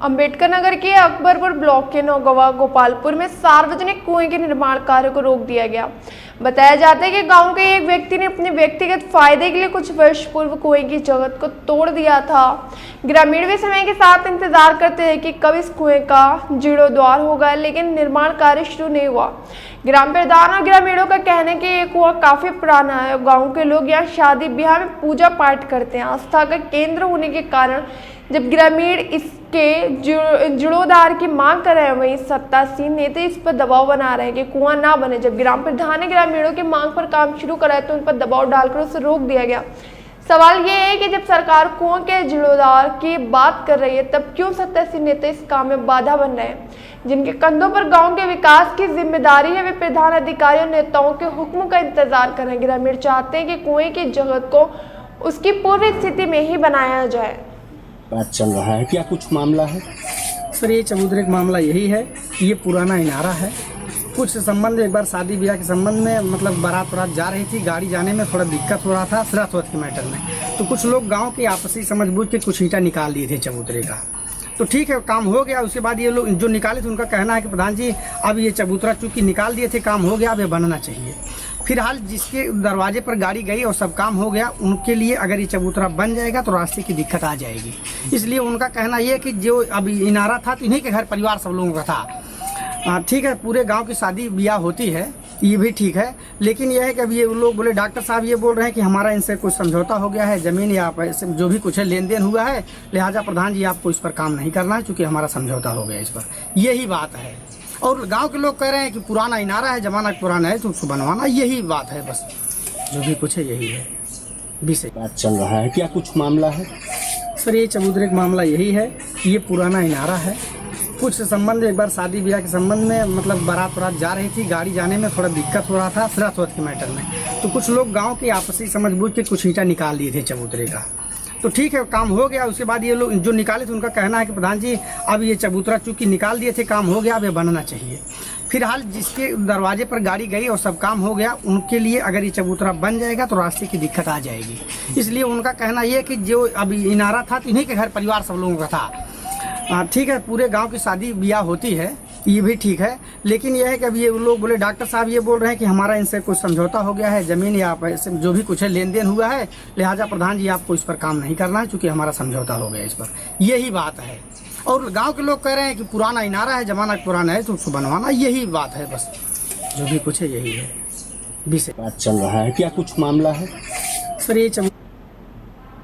अंबेडकर नगर के अकबरपुर ब्लॉक के नौगवा गोपालपुर में सार्वजनिक कुएं के निर्माण कार्य को रोक दिया गया। बताया जाता है कि गांव के एक व्यक्ति ने अपने व्यक्तिगत फायदे के लिए कुछ वर्ष पूर्व कुएं की जगत को तोड़ दिया था। ग्रामीण भी समय के साथ इंतजार करते हैं कि कब इस कुएं का जीर्णोद्धार होगा, लेकिन निर्माण कार्य शुरू नहीं हुआ। ग्राम प्रधान और ग्रामीणों का कहना है कि ये कुआं काफी पुराना है। गाँव के लोग यहाँ शादी ब्याह में पूजा पाठ करते हैं। आस्था का केंद्र होने के कारण जब ग्रामीण इसके जीर्णोद्धार की मांग कर रहे हैं, वहीं सत्तासीन नेता इस पर दबाव बना रहे हैं कि कुआं ना बने। जब ग्राम प्रधान ने ग्रामीणों की मांग पर काम शुरू कराया तो उन पर दबाव डालकर उसे रोक दिया गया। सवाल ये है कि जब सरकार कुआं के जीर्णोद्धार की बात कर रही है, तब क्यों सत्तासीन नेता इस काम में बाधा बन रहे हैं? जिनके कंधों पर गांव के विकास की जिम्मेदारी है, वे प्रधान अधिकारी और नेताओं के हुक्म का इंतजार कर रहे हैं। ग्रामीण चाहते हैं कि कुएं की जगत को उसकी पूर्व स्थिति में ही बनाया जाए। बात चल रहा है, क्या कुछ मामला है? सर, ये चबूतरे का मामला यही है कि ये पुराना इनारा है। कुछ संबंध एक बार शादी ब्याह के संबंध में मतलब बारात जा रही थी, गाड़ी जाने में थोड़ा दिक्कत हो रहा था श्राद्ध के मैटर में, तो कुछ लोग गांव के आपसी समझ बूझ के कुछ ईंटा निकाल दिए थे चबूतरे का। तो ठीक है, काम हो गया। उसके बाद ये लोग जो निकाले थे उनका कहना है कि प्रधान जी अब ये चबूतरा चूंकि निकाल दिए थे, काम हो गया, अब ये बनना चाहिए। फिलहाल जिसके दरवाजे पर गाड़ी गई और सब काम हो गया, उनके लिए अगर ये चबूतरा बन जाएगा तो रास्ते की दिक्कत आ जाएगी। इसलिए उनका कहना ये है कि जो अभी इनारा था तो इन्हीं के घर परिवार सब लोगों का था। ठीक है, पूरे गांव की शादी ब्याह होती है, ये भी ठीक है, लेकिन यह है कि अब ये लोग बोले, डॉक्टर साहब ये बोल रहे हैं कि हमारा इनसे कुछ समझौता हो गया है, जमीन या पैसे जो भी कुछ है लेन देन हुआ है, लिहाजा प्रधान जी आपको इस पर काम नहीं करना है क्योंकि हमारा समझौता हो गया इस पर। यही बात है। और गांव के लोग कह रहे हैं कि पुराना इनारा है, जमाना पुराना है तो उसको बनवाना, यही बात है। बस जो भी कुछ है यही है विषय। बात चल रहा है, क्या कुछ मामला है? सर, ये चबूतरे का मामला यही है कि ये पुराना इनारा है। कुछ संबंध एक बार शादी ब्याह के संबंध में मतलब बारात जा रही थी, गाड़ी जाने में थोड़ा दिक्कत हो रहा था श्राद्ध के मैटर में, तो कुछ लोग गांव के आपसी समझ बूझ के कुछ ईंटा निकाल दिए थे चबूतरे का। तो ठीक है, काम हो गया। उसके बाद ये लोग जो निकाले थे उनका कहना है कि प्रधान जी अब ये चबूतरा चूंकि निकाल दिए थे, काम हो गया, अब ये बनना चाहिए। फिलहाल जिसके दरवाजे पर गाड़ी गई और सब काम हो गया, उनके लिए अगर ये चबूतरा बन जाएगा तो रास्ते की दिक्कत आ जाएगी। इसलिए उनका कहना ये है कि जो अभी इनारा था तो इन्हीं के घर परिवार सब लोगों का था। ठीक है, पूरे गांव की शादी ब्याह होती है, ये भी ठीक है, लेकिन यह है कि अब ये लोग बोले, डॉक्टर साहब ये बोल रहे हैं कि हमारा इनसे कुछ समझौता हो गया है, जमीन या पैसे जो भी कुछ है लेन देन हुआ है, लिहाजा प्रधान जी आपको इस पर काम नहीं करना है क्योंकि हमारा समझौता हो गया इस पर। यही बात है। और गांव के लोग कह रहे हैं कि पुराना इनारा है, जमाना पुराना है तो उसको बनवाना, यही बात है। बस जो भी कुछ है यही है विषय। बात चल रहा है, क्या कुछ मामला है? सर, ये